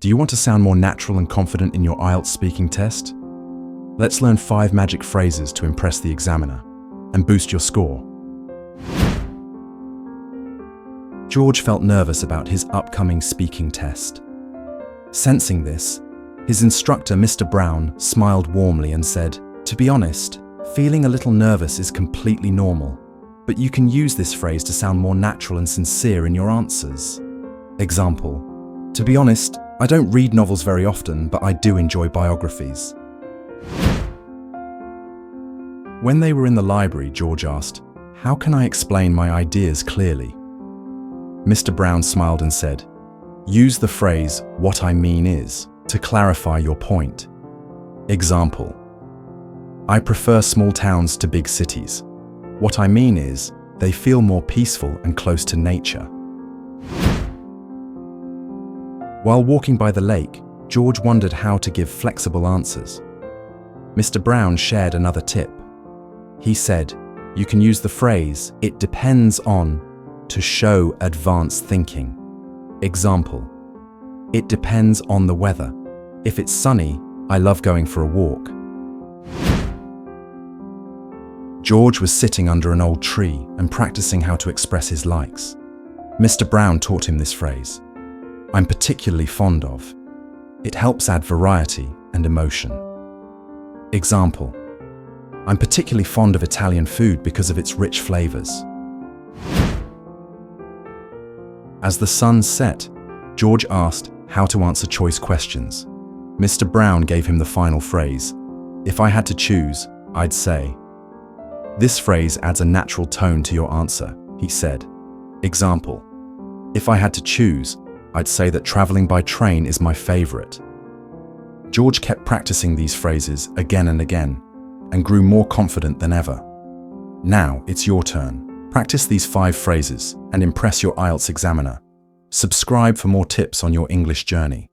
Do you want to sound more natural and confident in your IELTS speaking test? Let's learn 5 magic phrases to impress the examiner and boost your score. George felt nervous about his upcoming speaking test. Sensing this, his instructor, Mr. Brown, smiled warmly and said, "To be honest, feeling a little nervous is completely normal, but you can use this phrase to sound more natural and sincere in your answers." Example: "To be honest, I don't read novels very often, but I do enjoy biographies." When they were in the library, George asked, "How can I explain my ideas clearly?" Mr. Brown smiled and said, "Use the phrase, 'what I mean is,' to clarify your point." Example: "I prefer small towns to big cities. What I mean is, they feel more peaceful and close to nature." While walking by the lake, George wondered how to give flexible answers. Mr. Brown shared another tip. He said, "You can use the phrase, 'it depends on,' to show advanced thinking." Example: "It depends on the weather. If it's sunny, I love going for a walk." George was sitting under an old tree and practicing how to express his likes. Mr. Brown taught him this phrase, "I'm particularly fond of." It helps add variety and emotion. Example: "I'm particularly fond of Italian food because of its rich flavors." As the sun set, George asked how to answer choice questions. Mr. Brown gave him the final phrase, "If I had to choose, I'd say." This phrase adds a natural tone to your answer, he said. Example: "If I had to choose, I'd say that traveling by train is my favorite." George kept practicing these phrases again and again and grew more confident than ever. Now it's your turn. Practice these 5 phrases and impress your IELTS examiner. Subscribe for more tips on your English journey.